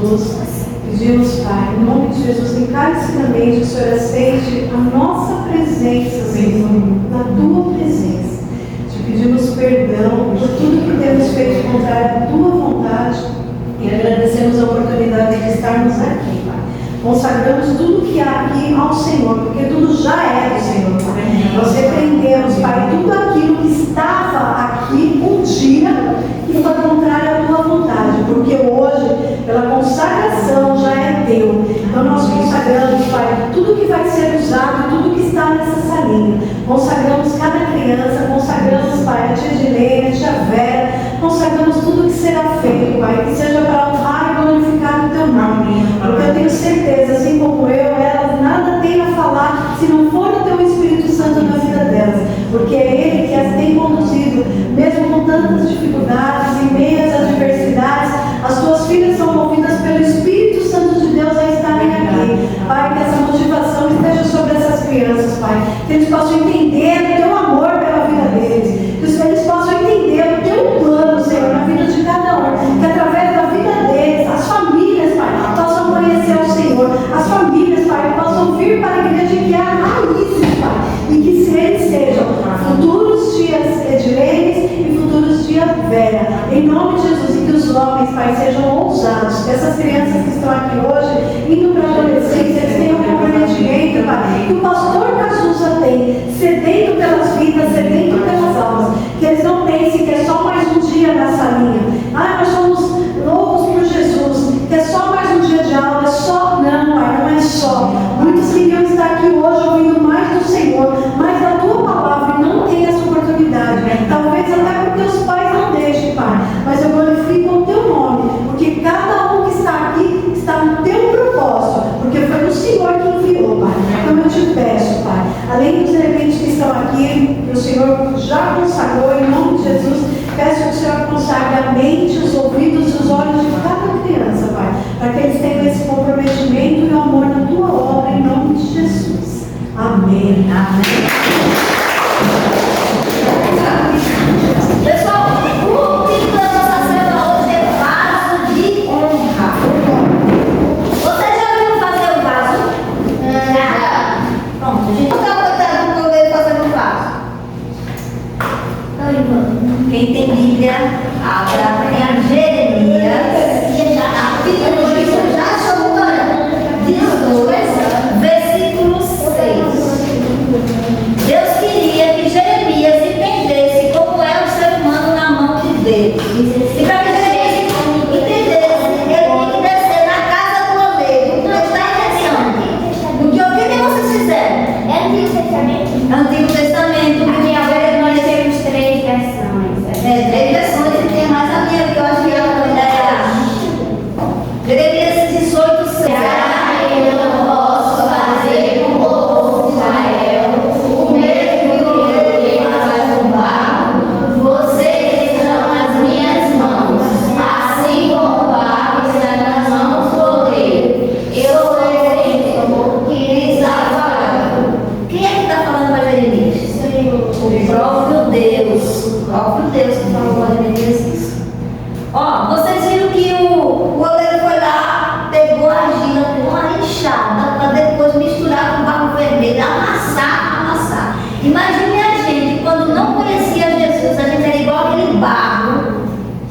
Jesus, pedimos, Pai, em nome de Jesus, encarecidamente, o Senhor aceite a nossa presença, Senhor, na Tua presença. Te pedimos perdão por tudo que temos feito contrário à Tua vontade e agradecemos a oportunidade de estarmos aqui, Pai. Consagramos tudo que há aqui ao Senhor, porque tudo já é do Senhor, Pai. Nós repreendemos, Pai, tudo aquilo que estava aqui um dia e foi contrário à Tua vontade, porque hoje, pela consagração, já é Teu. Então nós consagramos, Pai, tudo que vai ser usado, tudo que está nessa salinha. Consagramos cada criança, consagramos, Pai, a tia Edilene, a tia Vera, consagramos tudo que será feito, Pai, que seja para honrar e glorificar o Teu nome. Porque eu tenho certeza, assim como eu, elas nada têm a falar se não for o Teu Espírito Santo na vida delas, porque é Ele que as tem conduzido, mesmo com tantas dificuldades, em meio às adversidades. As Tuas filhas são movidas pelo Espírito Santo de Deus a estarem aqui. Pai, que essa motivação esteja sobre essas crianças, Pai, que eles possam entender o Teu amor pela vida deles, que eles possam entender o Teu plano, Senhor, na vida de cada um, que através da vida deles, as famílias, Pai, possam conhecer o Senhor, as famílias, Pai, possam vir para a igreja que há raízes, Pai, e que se eles sejam futuros dias Edilenes e futuros dias Vera, em nome de Jesus, e que os homens, Pai, sejam ousados, que essas crianças que estão aqui hoje, indo para a adolescência, eles tenham um comprometimento, Pai, que o pastor Cazuza tem, sedento pelas vidas, sedento pelas almas, que eles não pensem que é só mais um dia na salinha, nós somos loucos por Jesus, que é só mais um dia de aula, é só, não, Pai, não é só. Muitos queriam estar aqui hoje ouvindo mais do Senhor, mais da Tua palavra, e não tem essa oportunidade, talvez até porque os pais não deixem, Pai, mas eu glorifico o Teu nome, porque cada um que está aqui está no Teu propósito, porque foi o Senhor que enviou, Pai. Então eu te peço, Pai, além dos elementos que estão aqui, que o Senhor já consagrou, em nome de Jesus, peço que o Senhor consagre a mente, os ouvidos e os olhos de cada criança, Pai, para que eles tenham esse comprometimento e o amor na Tua obra, em nome de Jesus. Amém. Amém. Pessoal, o título da nossa célula hoje é Vaso de Honra. Você já viu fazer um vaso? Pronto, a gente está contando com o governo fazendo um vaso. Quem tem Bíblia, abra em Jeremias, já achou o 18, versículo 6. Deus queria que Jeremias entendesse como é o ser humano na mão de Deus. E para que Jeremias entendesse, ele tinha que descer na casa do oleiro, prestar atenção. Porque o que vocês fizeram? É Antigo Testamento? Antigo Testamento. Aqui agora nós temos 3 versões. 3 versões e tem mais a minha, que eu acho que é a ideia. Jeremias 18, 6. Eu não posso fazer com o povo de Israel o mesmo que ele faz com o barro. Vocês estão nas minhas mãos, assim como o barro está nas mãos do oleiro. Eu sou exemplo que lhes afago. Quem é que está falando para Jeremias? O próprio Deus. O próprio Deus que falou para Jeremias isso. Ó, vocês viram que o oleiro foi lá, pegou a argila, pegou uma enxada para depois misturar com barro vermelho, amassar. Imagine a gente, quando não conhecia Jesus, a gente era igual aquele barro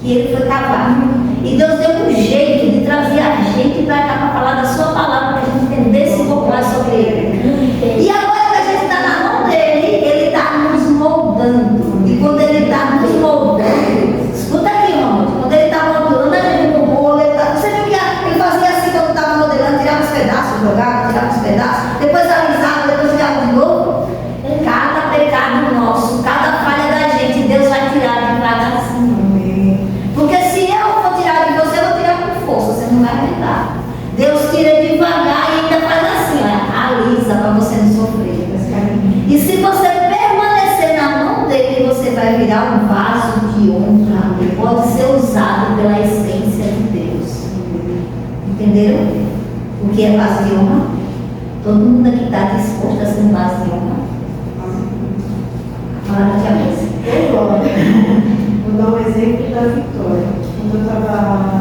que ele foi cavar. E Deus deu um jeito de trazer a gente para cá para falar da sua palavra, para a gente entendesse um pouco mais sobre ele. E agora que a gente está na mão dele, ele está nos moldando. E quando ele está nos moldando, escuta aqui, irmão, quando ele está moldando, a gente moldou, você viu que ele fazia assim quando estava modelando, tirava os pedaços, jogava, tirava os pedaços, depois alisava, depois tirava de novo. Cada pecado nosso, cada falha da gente, Deus vai tirar de cada assim. Porque se eu for tirar de você, eu vou tirar com força, você não vai aguentar. Deus tira devagar e ainda faz assim, alisa para você não sofrer. E se você permanecer na mão dele, você vai virar um vaso de honra, que pode ser usado pela essência de Deus. Entenderam? O que é vaso de honra? Todo mundo aqui está disposto a ser um vaso de honra. Fala na cabeça. Vou dar um exemplo da Vitória. Quando eu estava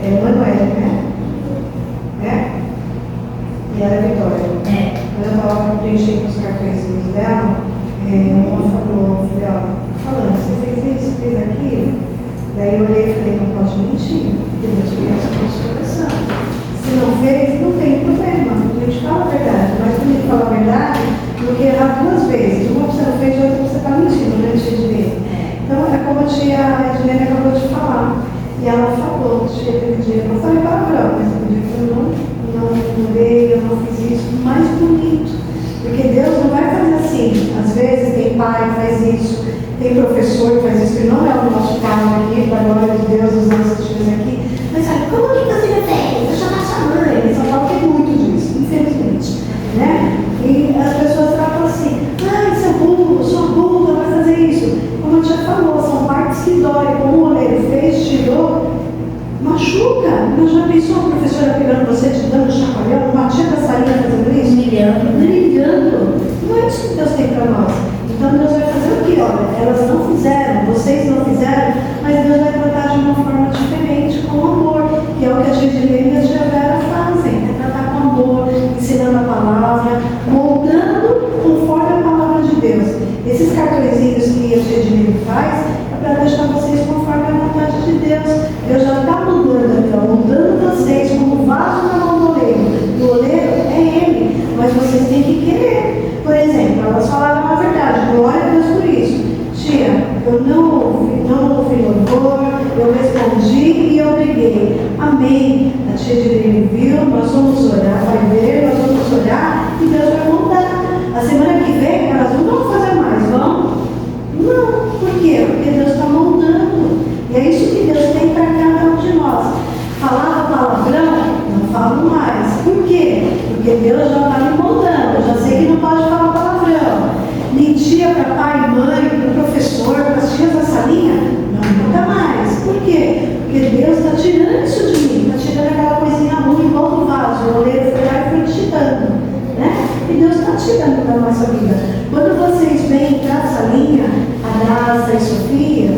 Manoel, né? É? E ela é Vitória. Quando eu estava preenchendo os cartõezinhos dela, uma falou, falei, ó, falando, você fez isso, fez aquilo? Daí eu olhei e falei, não pode mentir, porque Deus conhece o nosso coração. Se não fez, não tem problema, a gente fala a verdade, mas quando a gente fala a verdade, do que errar duas vezes. Uma você não fez, outra você está mentindo, né, tia Edilene? Então, é como a tia Edilene acabou de falar. E ela falou, tia Edilene, eu falei palavrão, mas eu disse que eu não mudei, eu não fiz isso. Mais bonito. Porque Deus não vai fazer assim. Às vezes tem pai que faz isso, tem professor que faz isso, que não é o nosso caso aqui, para a glória de Deus, os nossos filhos aqui. Mas sabe, como que você fez? Eu chamar sua mãe. Em São Paulo tem muito disso, infelizmente. Né? E as pessoas tratam assim, você é burro, sua burra vai fazer isso. Como a tia falou, são partes que doem, como o oleiro fez, tirou, machuca. Mas já pensou a professora pegando você, te dando chacoalhão, uma tia da salinha fazendo isso? Humilhando. Não é isso que Deus tem para nós. Então Deus vai fazer o quê? Olha, elas não fizeram, vocês não fizeram, mas Deus vai tratar de uma forma diferente, com amor, que é o que a gente e a Giovera fazem, é tratar com amor, ensinando a palavra, moldando conforme a palavra de Deus. Esses cartõezinhos que a Giovera faz é para deixar vocês conforme a vontade de Deus. Deus já está mudando aqui, moldando vocês como vaso na mão do oleiro. E o oleiro é Ele, mas vocês têm que querer. Por exemplo, elas falaram a verdade, glória a Deus por isso. Tia, eu não ouvi louvor, eu respondi e eu briguei. Amém. A tia Direne viu, nós vamos orar, vai ver, nós vamos orar e Deus vai mudar. A semana que vem, elas não vão fazer mais, vão? Não. Por quê? Porque Deus está moldando. E é isso que Deus tem para cada um de nós. Falava palavrão, não falo mais. Por quê? Porque Deus já está me moldando. Eu já sei que não pode falar palavrão. Mentia para pai, mãe, para o professor, para as tias da salinha, não nunca mais. Por quê? Porque Deus está tirando isso de mim, está tirando aquela coisinha ruim, igual do vaso. O oleiro foi lá e foi tirando. Né? E Deus está tirando da nossa vida. Quando vocês vêm para a salinha, a Graça e a Sofia,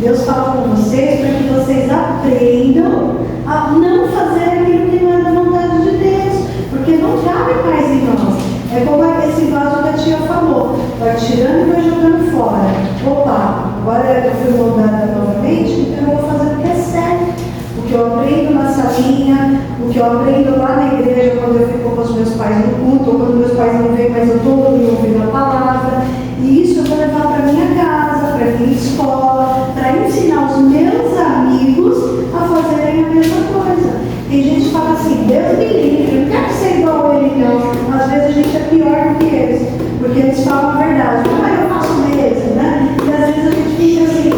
Deus fala com vocês para que vocês aprendam a não fazer aquilo que não é da vontade de Deus, porque não cabe mais em nós. É como esse vaso que a tia falou, vai tirando e vai jogando fora. Opa, agora eu fui moldada novamente, então eu vou fazer o que é certo. O que eu aprendo na salinha, o que eu aprendo lá na igreja, quando eu fico com os meus pais no culto, ou quando meus pais não vêm, mas eu estou ouvindo a palavra. E isso eu vou levar para minha casa, para minha escola, para ensinar os meus amigos a fazerem a mesma coisa. Tem gente que fala assim, Deus me livre, eu não quero ser igual a ele não. Às vezes a gente é pior do que eles, porque eles falam a verdade. Eu faço mesmo, né? E às vezes a gente fica assim,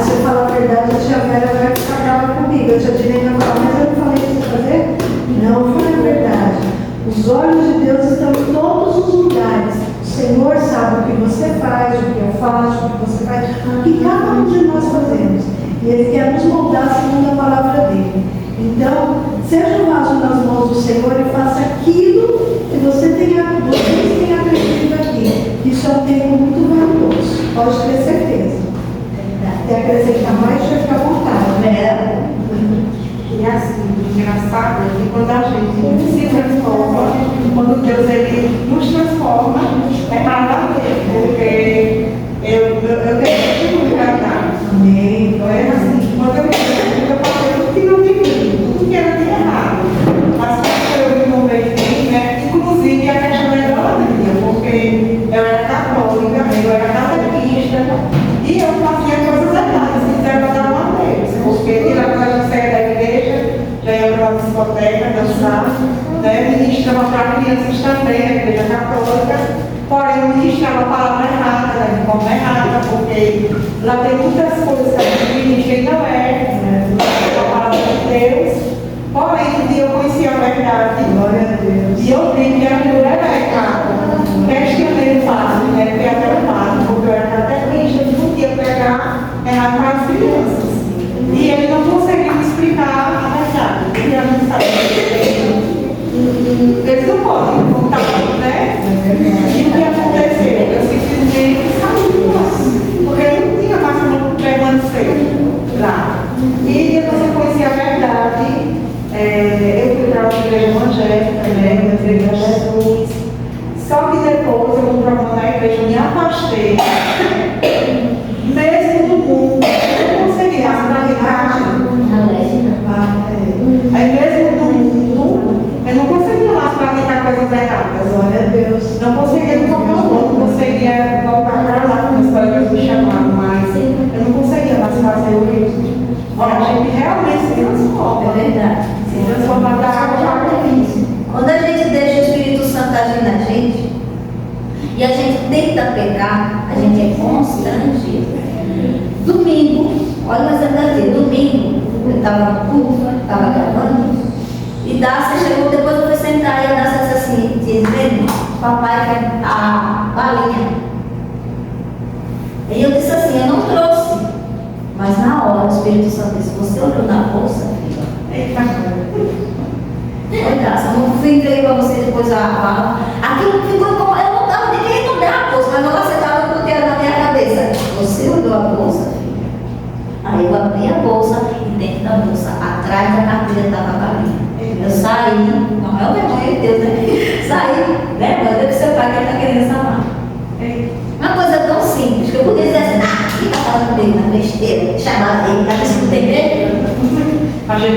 se eu falar a verdade, a tia Vera vai ficar brava comigo. Eu tia Direne vai falar, mas eu não falei isso para fazer? Não foi a verdade. Os olhos de Deus estão em todos os lugares. O Senhor sabe o que você faz, o que eu faço, o que você faz, o que cada um de nós fazemos. E Ele quer nos moldar segundo a palavra dEle. Então, seja um vaso nas mãos do Senhor e faça aquilo que vocês têm aprendido aqui. Isso é um tempo muito valioso. Pode ter certeza. Quer acrescentar mais, deixa eu ficar à vontade. E assim, engraçado é que quando a gente se transforma, quando Deus ele nos transforma, é para valer, porque eu tenho muito agradar. Amém. Então é assim, quando eu passei tudo que não devia, tudo que era de errado. Mas quando eu me converti, né, inclusive a questão da idolatria, porque eu era católica, eu era catequista, e eu fazia coisas erradas, que desagradavam a Deus, porque tirava a gente da igreja, já ia para a discoteca, dançar, né, ministrava para crianças também na igreja católica, porém eu ministrava a palavra errada, né, de forma errada, porque lá tem muitas coisas que a gente ministra e não é, a palavra de Deus, porém um dia eu conheci a verdade, Glória a Deus. e eu vi que aquilo era errado. Questionei fácil, né, porque até o fácil, porque eu era catequista, eu não podia pegar errado para as crianças. E ele não conseguiu me explicar a verdade, porque a gente sabe que eles não podem contar, né? E o que aconteceu? Eu simplesmente saí, porque eu não tinha mais como permanecer lá. E depois eu conheci a verdade, Eu fui para uma igreja evangélica, né? Eu entreguei a Jesus. Só que depois eu fui para uma igreja, eu me afastei. Mesmo do mundo, eu não conseguia mais praticar. Aí mesmo do mundo, eu não conseguia mais praticar coisas erradas. Glória a Deus. Não conseguia me tocar o mundo, não conseguia voltar para lá, como os colegas me chamavam, mas eu não conseguia mais fazer o que. Olha, a gente realmente se transforma. É verdade. Se transforma da água para a vida. Quando a gente deixa o Espírito Santo agir na gente, e a gente tenta pecar, a gente é constrangido. Domingo, olha o exemplo daqui, domingo, eu estava no culto, estava gravando, e Dácia chegou, depois eu fui sentar, e a Dácia disse assim, dizendo, papai quer a balinha. E eu disse assim, eu não trouxe, mas na hora o Espírito Santo disse, você olhou na bolsa, filha? Eita, Olha, eu não fui entregar para você depois a bala. Aquilo ficou como. Eu não estava nem querendo olhar a bolsa, mas eu aceitava o que era na minha cabeça. Você olhou a bolsa, filha? Aí eu abri a bolsa e dentro da bolsa, atrás da carteira estava a balinha. Eu saí, não é o vergonha de Deus, né? Saí, né? Manda pro seu pai que ele está querendo salvar. Uma coisa tão simples que eu podia dizer assim, quem está falando comigo na besteira, chamar ele, está pensando que tem medo?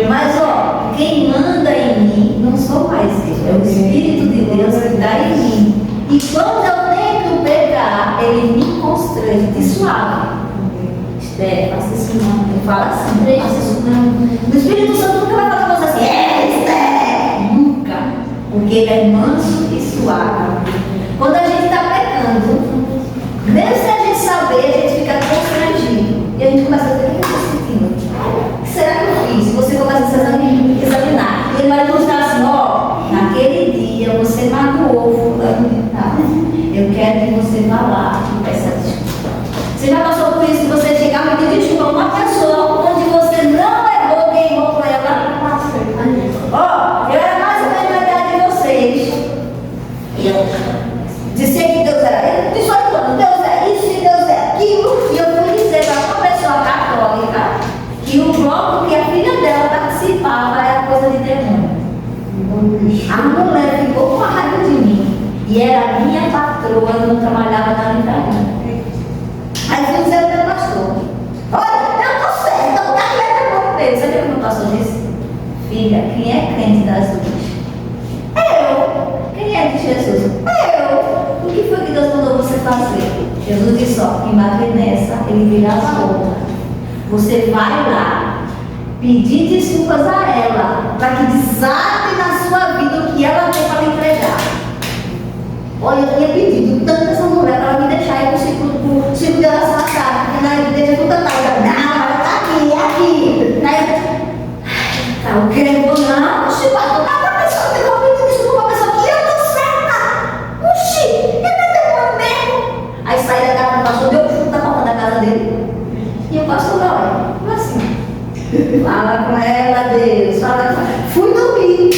Mas ó, quem manda em mim não sou mais eu, é o Espírito de Deus que está em mim. E quando eu tento pegar, ele me constrange, te suave. Espera, faça isso não. Eu falo assim, faça isso não. O Espírito Santo nunca vai falar com você assim, Esther! Nunca. Porque ele é manso e suave. Quando a gente está pecando, mesmo sem a gente saber, a gente fica constrangido. E a gente começa a dizer, o que eu estou sentindo? O que será que eu fiz? Você começa a se examinar. E ele vai mostrar assim, ó, naquele dia você magoou fulano de tal. Eu quero que você vá lá e peça desculpa. Você já passou por isso que você chegava e pedir desculpa a uma pessoa onde você não errou, quem errou foi ela? Ó, eu era mais ou menos da idade de vocês. E eu disse que Deus era ele, disse olha, Deus é isso e Deus é aquilo. E eu fui dizer para uma pessoa católica que o bloco que a filha dela participava era coisa de demônio. A mulher ficou com raiva de mim. E era a minha patroa, eu não trabalhava na livraria. Aí fui dizer ao meu pastor, olha, eu estou certa, eu estou certa com Deus. Sabe o que o meu pastor disse? Filha, quem é crente das duas? Eu. Quem é de Jesus? Eu. O que foi que Deus mandou você fazer? Jesus disse, ó, quem bater nessa, ele vira as roupas. Você vai lá, pedir desculpas a ela, para que desate na sua vida o que ela tem para lhe entregar. Olha, eu tinha pedido tanto essa mulher para ela me deixar ir para o ciclo de oração à tarde, porque na igreja toda tarde, não, ela está aqui. Tá, o que eu vou não, se pastor, dá para a pessoa que eu vou pedir desculpa para a pessoa que eu estou certa. Oxi, eu não tenho mesmo. Aí saí da casa do pastor, deu chute na porta da casa dele. E o pastor, olha, assim, fala com ela, Deus, fala com ela. Fui dormir.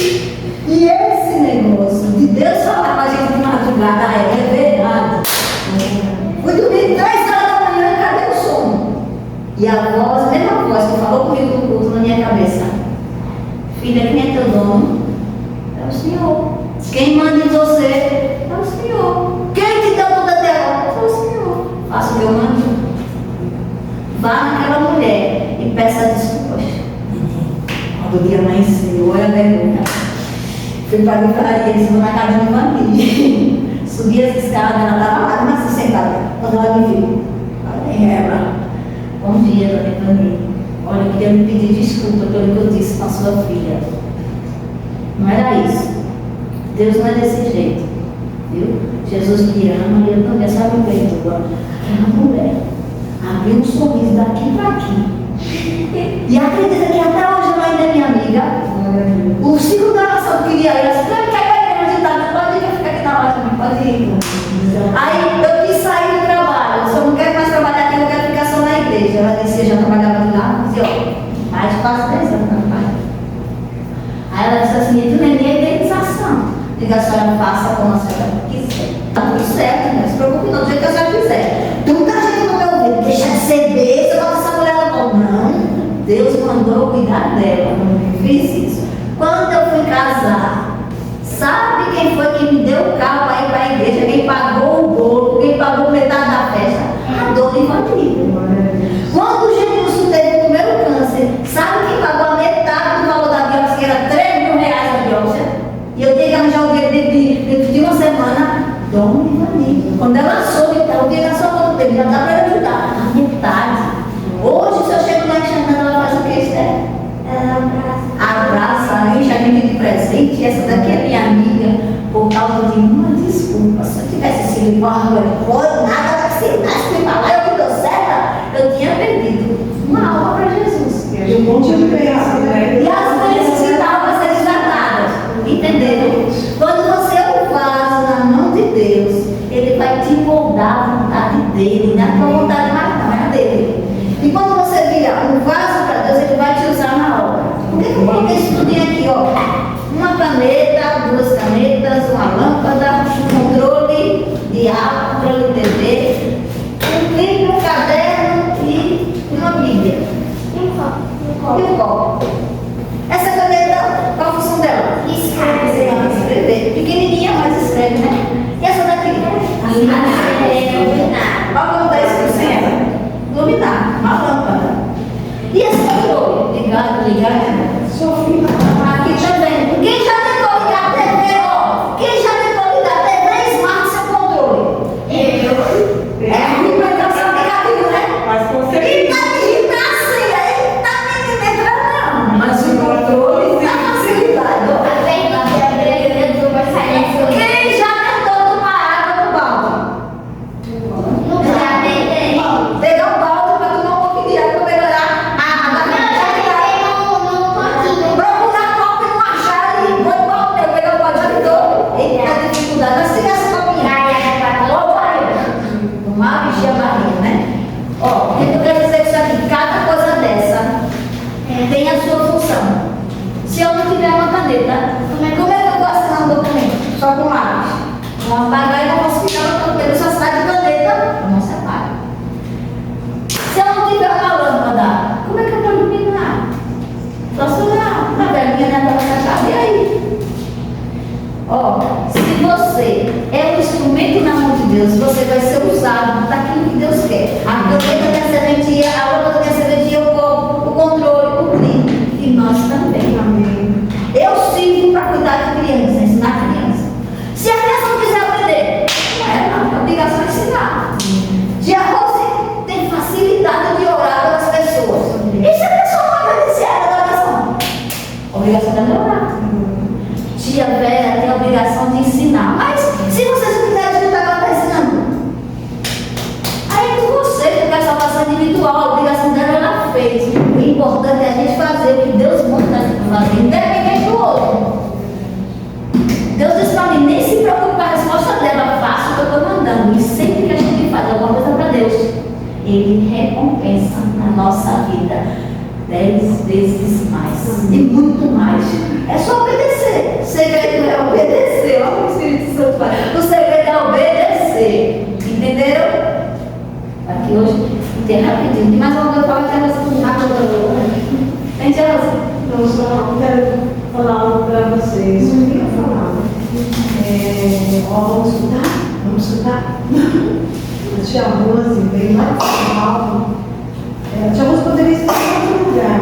E esse negócio de Deus falar com a gente de madrugada é verdade. Fui dormir 3 horas da manhã e cadê o sono? E a voz, a mesma voz que falou comigo no culto na minha cabeça. Filha, quem é teu dono? É o Senhor. Quem manda em você? É o Senhor. Quem te deu toda a terra? É o Senhor. Faça o que eu mando. Vá naquela mulher e peça desculpas. Quando o dia amanheceu, olha a vergonha. Fui para a livraria, disse, vou na casa de uma amiga. Subi as escadas, ela estava lá, mas se sentada. Quando ela me viu, falei, ela, bom dia, dona Ivani. Olha, eu queria me pedir desculpa pelo que eu disse com a sua filha. Não era isso. Deus não é desse jeito. Viu? Jesus me ama e eu também, sabe o que perdoa? Aquela mulher abriu um sorriso daqui para aqui. E acredita que até hoje ela ainda é minha amiga. O ciclo da oração que queria ir, ela disse, não, quer ir para ajudar, pode ir, ficar aqui na loja, pode ir. Aí eu quis sair do trabalho, eu disse, eu não quero mais trabalhar aqui, eu quero ficar só na igreja. Ela disse, eu já trabalhava de lá, disse, ó, mais de quase 10 anos na trabalho. Aí ela disse assim, tu nem é indenização. Diga, a senhora faça como a senhora quiser. Tá tudo certo, não se preocupe não, do jeito que a senhora quiser. Muita gente no meu ouvido, deixa de ser besta, bota essa mulher no pão. Não, Deus mandou cuidar dela, não fiz isso. casar. Sabe quem foi que me deu o carro para ir para a igreja? Quem pagou o bolo, quem pagou metade da festa? A dona Ivanilda. Quando Jesus teve o primeiro câncer, sabe quem pagou a metade do valor da biópsia, que era R$3.000 a biópsia? E eu tinha que arranjar o dinheiro dentro de uma semana. Dona Ivanilda. Quando ela soube, então, o dinheiro só quanto tempo? Já dá para ajudar. A metade. Hoje, se eu chego lá enxergando, ela faz o que, Esther? Abraça, enche a gente de presente. Essa daqui é minha amiga, por causa de uma desculpa. Se eu tivesse sido igual, foi nada, se me falar, eu que dou certo, eu tinha perdido uma alma para Jesus. E um monte de bênção, né? E as bênçãos que estavam para ser destratadas. Entenderam? Quando você é um vaso na mão de Deus, Ele vai te moldar a vontade dele, não é a tua vontade mais, não, é a dele. E quando você vira um vaso para Deus, Ele vai te usar na obra. Por que eu coloquei isso tudo aqui, ó? Uma caneta, 2 canetas, uma lâmpada, um controle de água, controle de TV, um livro, um caderno e uma Bíblia. E um copo. Essa caneta, qual a função dela? Escrever. Pequenininha, mas escreve, né? E essa daqui? Iluminar. Qual que é isso sem ela? Iluminar. Uma lâmpada. E esse controle? Ligado, Sofia. Aqui também. Quem já tentou ligar a TV, ó? Quem já tentou ligar a TV Smart seu controle? Eu. É a implementação aplicativo, né? Mas com E certeza. tá digitando assim, aí tá nem entrando não. Mas o controle tá facilitado. Quem já tentou tomar água no balde? Pegar o balde para tomar um pouquinho de água para melhorar a água. Procurar copo e não achar ali. Vou igual o meu, pegar o balde já todo. Eita, a dificuldade. Mas se essa copinha. Tomar, encher a barriga, né? Ó, o que eu quero dizer com isso aqui? Cada coisa dessa tem a sua função. Se eu não tiver uma caneta, como é que eu vou assinar um documento? Só com lápis. Vou apagar e não posso ficar no documento. Se eu assinar de caneta, eu não separo. Se eu não tiver uma lâmpada, como é que eu vou iluminar? Posso olhar uma velhinha na tua sacada. E aí? Ó, se você é um instrumento na mão de Deus, você vai ser usado daquilo que Deus quer. A caneta tem a serventia, a lâmpada tem a serventia, o copo, o controle, o brilho. E nós também. Amém. Eu sirvo para cuidar de criança, ensinar criança. Se a criança não quiser aprender, não é obrigação de ensinar. Tia Rose tem facilidade de orar pelas pessoas. E se a pessoa não agradecer ela da oração? Obrigação dela é orar. Tia Vera tem a obrigação de ensinar. Mas se vocês não quiserem escutar, ela está ensinando. Aí é com você que quer salvação individual, a obrigação dela ela fez. O importante é a gente fazer o que Deus manda a gente fazer, independente do outro. Deus disse para mim, nem se preocupe com a resposta dela, faça o que eu estou mandando. E sempre que a gente faz alguma coisa para Deus, Ele recompensa na nossa vida 10 vezes mais e muito mais. É só obedecer. O segredo é obedecer. Olha o que o Espírito Santo fala. O segredo é obedecer. Entenderam? Aqui hoje tem rapidinho. Tem mais uma coisa para falar com a Gente, Não, só quero falar algo para vocês. Eu queria falar. Vamos escutar? Vamos escutar? A tia Rose veio lá de São Paulo. A tia Rose poderia estar em outro lugar,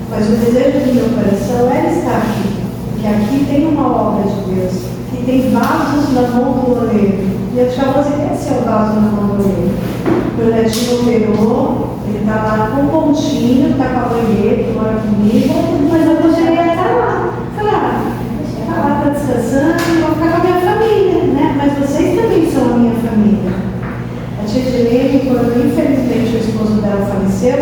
mas o desejo do meu coração é estar aqui. Porque aqui tem uma obra de Deus, que tem vasos na mão do oleiro. E a tia Rose quer ser o vaso na mão do oleiro. Meu netinho operou, ele está lá com um pontinho, está com a banheira, que mora comigo, mas eu poderia estar lá. Falei, está lá, está descansando, vou ficar com a minha família, né? Mas vocês também são a minha família. A tia Dilene, quando infelizmente o esposo dela faleceu,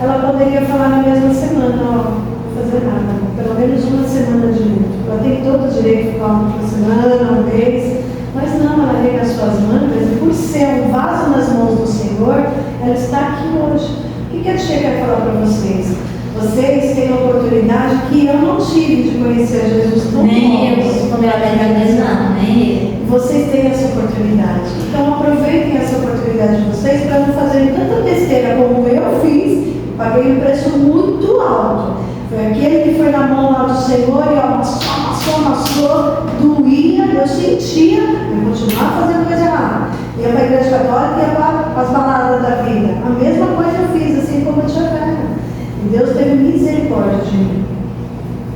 ela poderia falar na mesma semana, ó, não vou fazer nada, pelo menos uma semana de luto. Ela tem todo o direito de ficar uma semana, um mês, mas não, ela rega as suas mangas e por ser um vaso nas mãos do Senhor, ela está aqui hoje. O que a tia quer falar para vocês? Vocês têm a oportunidade que eu não tive de conhecer Jesus tão nem eu, bom. quando eu era não, nem eu. Vocês têm essa oportunidade. Então aproveitem essa oportunidade de vocês para não fazerem tanta besteira como eu fiz. Paguei um preço muito alto. Foi aquele que foi na mão lá do Senhor e ó, amassou, doía, eu sentia, eu continuava fazendo coisa errada. Ia para a igreja católica e ia para as baladas da vida. A mesma coisa eu fiz, assim como eu tinha velho. E Deus teve misericórdia de mim.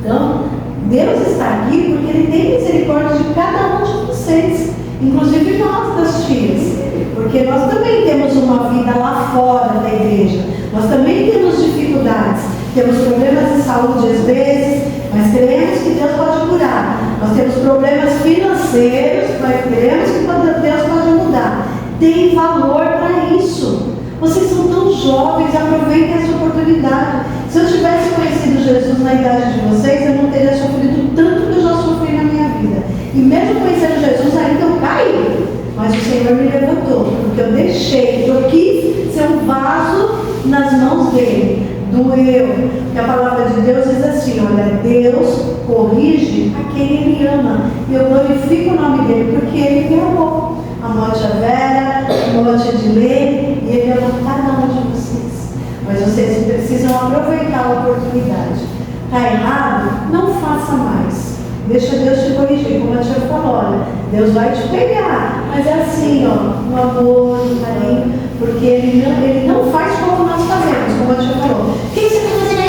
Então, Deus está aqui porque Ele tem misericórdia de cada um de vocês, inclusive nós das tias, porque nós também temos uma vida lá fora da igreja, nós também temos dificuldades, temos problemas de saúde às vezes, mas cremos que Deus pode curar, nós temos problemas financeiros, mas cremos que Deus pode mudar, tem valor para isso. Vocês são tão jovens, aproveitem essa oportunidade. Se eu tivesse conhecido Jesus na idade de vocês, eu não teria sofrido tanto que eu já sofri na minha vida. E mesmo conhecendo Jesus, ainda eu caí. Mas o Senhor me levantou, porque eu deixei, eu quis ser um vaso nas mãos dele. Doeu. Porque a palavra de Deus diz assim, olha, Deus corrige a quem Ele ama. E eu glorifico o nome dele, porque Ele me amou. Amou a tia Vera, amou a tia Edilene, e Ele ama cada um de vocês. Mas vocês precisam aproveitar a oportunidade. Está errado? Não faça mais. Deixa Deus te corrigir, como a tia falou, olha, Deus vai te pegar. Mas é assim, ó, no amor, no carinho, porque Ele não faz como nós fazemos, como a tia falou. O que você está fazendo aí?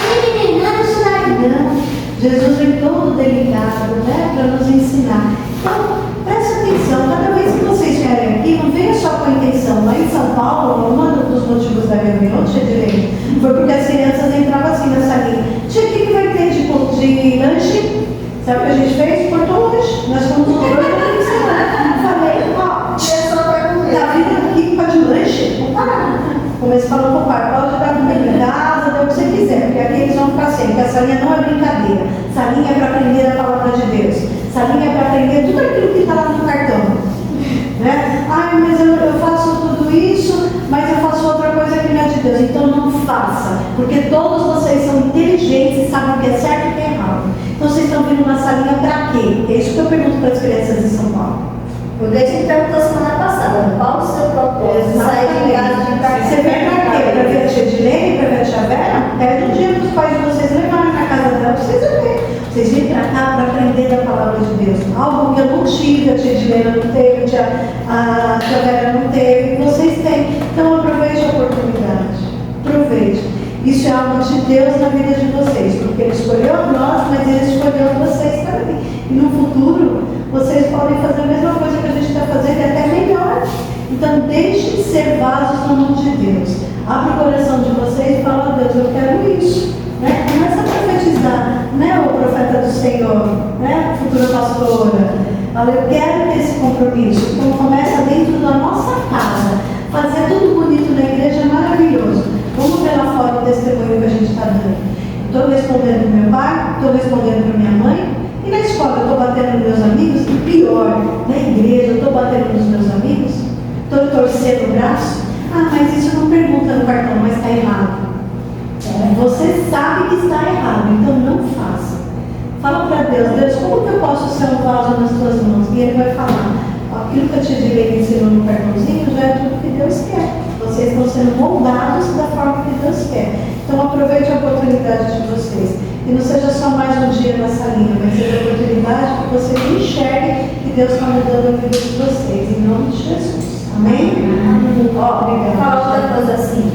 Não, Jesus vem todo delicado, né, para nos ensinar. Então, presta atenção, cada vez que vocês vierem aqui, não venha só com a intenção. Lá em São Paulo, um dos motivos da reunião, tia Direi, foi porque as crianças entravam assim na salinha. Tia, o que vai ter de lanche? Sabe o que a gente fez? Cortou lanche. Nós fomos no dois para ensinar. Falei, ó, tá vindo aqui para de lanche? Comecei falando com o pai, pode dar comida em casa, dê o que você quiser, porque aqui eles vão ficar sem, porque essa linha não é brincadeira. Essa linha é para aprender a palavra de Deus. Essa linha é para aprender tudo aquilo que está lá no cartão. Né? Ai, mas eu faço tudo isso, mas eu faço outra coisa que não é de Deus. Então não faça, porque todos vocês são inteligentes e sabem o que é certo e o que é errado. Então vocês estão vindo na salinha para quê? É isso que eu pergunto para as crianças de São Paulo. Porque a gente perguntou semana passada, qual o seu propósito? Sair de casa de cartão. Você vem para quê? Para ver a tia Edilene, para ver a tia Vera? Pede um dia para os pais de vocês levarem na casa dela, para vocês verem. Vocês vêm para cá para aprender a palavra de Deus. Algo que eu não tive, a tia Edilene não teve, a tia Vera não teve, vocês têm. Então aproveite a oportunidade. Aproveite. Isso é algo de Deus na vida de vocês, porque Ele escolheu nós, mas Ele escolheu vocês também. E no futuro, vocês podem fazer a mesma coisa que a gente está fazendo e até melhor. Então, deixem de ser vasos na mão de Deus. Abre o coração de vocês e fala, Deus, eu quero isso. Né? Começa a profetizar, né, o profeta do Senhor, né, futura pastora. Fala, eu quero ter esse compromisso. Então, começa dentro da nossa casa. Fazer tudo bonito na igreja é maravilhoso. Vamos ver lá fora o testemunho que a gente está dando. Estou respondendo para meu pai, estou respondendo para minha mãe. E na escola eu estou batendo nos meus amigos. E pior, na igreja eu estou batendo nos meus amigos. Estou torcendo o braço. Ah, mas isso não pergunta no cartão, mas está errado. Você sabe que está errado, então não faça. Fala para Deus, Deus, como que eu posso ser um vaso nas tuas mãos? E Ele vai falar, aquilo que eu te direi ensinou no cartãozinho já é tudo que Deus quer. Vocês estão sendo moldados da forma que Deus quer. Então aproveite a oportunidade de vocês. E não seja só mais um dia na salinha, mas seja a oportunidade que vocês enxerguem que Deus está mudando a vida de vocês. Em nome de Jesus. Amém? Obrigada. Fala outra coisa assim.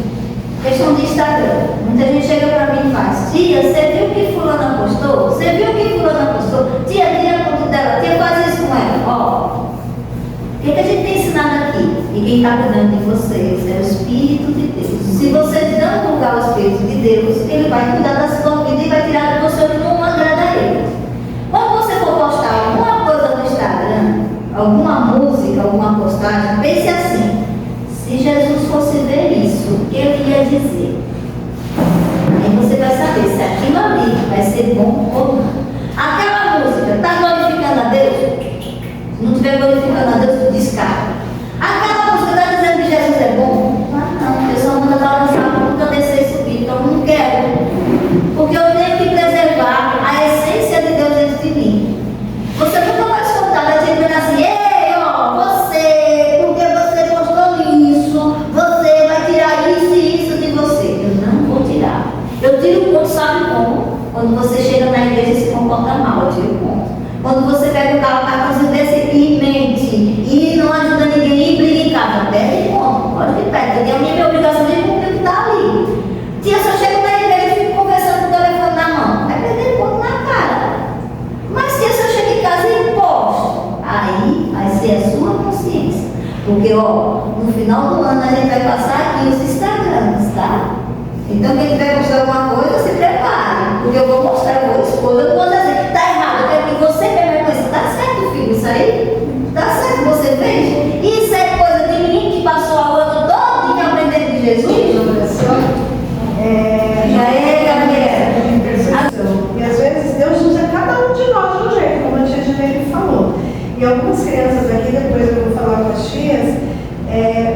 Questão de Instagram. Muita gente chega pra mim e faz, tia, você viu o que fulana postou? Você viu o que fulana postou? Tia, tira a foto dela, tia, faz isso com ela. Ó, o que a gente tem ensinado aqui? E quem está cuidando de vocês é o Espírito de Deus. Se você não colocar o Espírito de Deus, Ele vai cuidar da sua vida e vai tirar de você o que não agrada a Ele. Quando você for postar alguma coisa no Instagram, alguma música, alguma postagem, pense assim. Se Jesus fosse ver isso, o que Ele ia dizer? Aí você vai saber se aquilo ali vai ser bom ou não. Aquela música está glorificando a Deus? Se não estiver glorificando a Deus, descarta. Aquela música está dizendo que Jesus é bom? Ah, não, a pessoa manda para lançar porque eu descer e subir, então eu não quero. Quando você pega o carro, tá fazendo desse em mente e não ajuda ninguém a ir brigar em casa, perde ponto, pode que perde. Eu tenho a minha obrigação de cumprir o que está ali. Tia, se eu chego na igreja e fico conversando com o telefone na mão, vai perder ponto na cara. Mas tia, se eu chego em casa e imposto, aí vai ser a sua consciência. Porque, ó, no final do ano a gente vai passar aqui os Instagrams, tá? Então, quem tiver mostrar alguma coisa, se prepare. Porque eu vou mostrar, eu vou expor. Eu não vou dizer, tá errado, eu quero que você mesmo conheça. Tá certo, filho, isso aí? Tá certo, você fez? Isso é coisa de menino que passou a ano todo e aprendendo de Jesus? Já é, Gabriela. E às vezes Deus usa cada um de nós de um jeito, como a tia Janine falou. E algumas crianças aqui, depois eu vou falar com as tias,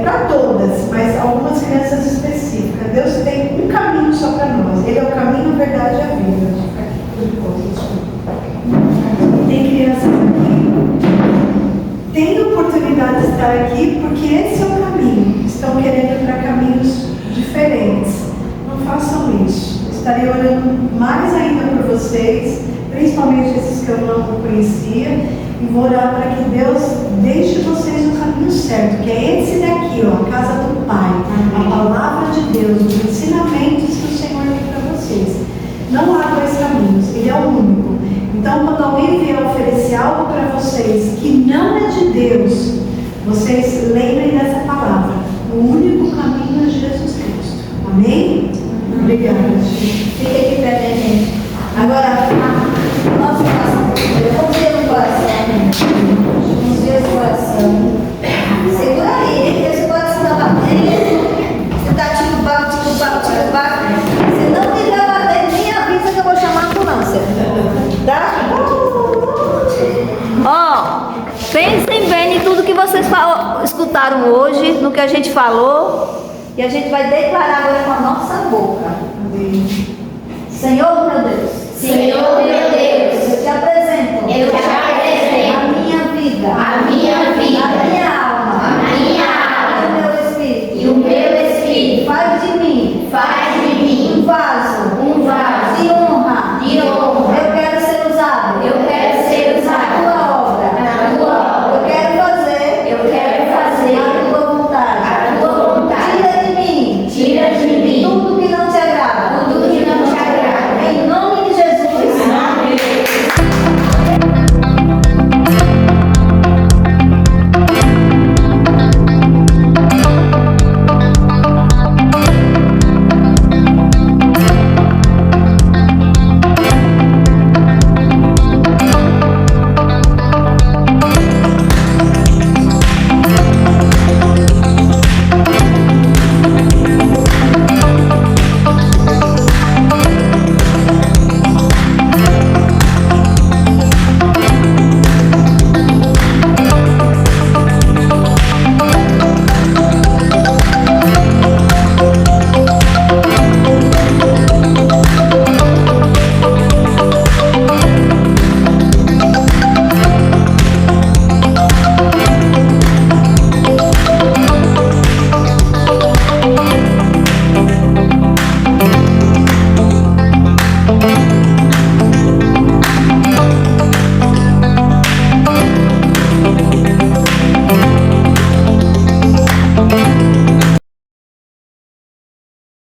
para todas, mas algumas crianças específicas. Deus tem um caminho só para nós. Ele é o caminho, a verdade e a vida. Tem crianças aqui, tem oportunidade de estar aqui porque esse é o caminho. Estão querendo ir para caminhos diferentes. Não façam isso. Eu estarei orando mais ainda por vocês, principalmente esses que eu não conhecia. E vou orar para que Deus deixe vocês no caminho certo, que é esse daqui, ó, a casa do Pai, a palavra de Deus, os ensinamentos que o Senhor tem para vocês. Não há dois caminhos, Ele é o único. Então, quando alguém vier oferecer algo para vocês que não é de Deus, vocês lembrem dessa palavra. O único caminho é Jesus Cristo. Amém? Obrigada. Fica aqui perto da gente. Agora, nosso coração. Vamos ver o coração. Vamos ver o coração. Segura aí, esse coração está batendo. Você está titubaco. Se não quiser bater, nem avisa que eu vou chamar a ambulância. Tá? Ó, pensem bem em tudo que vocês escutaram hoje, no que a gente falou. E a gente vai declarar agora com a nossa boca. Senhor, meu Deus. Senhor, meu Deus.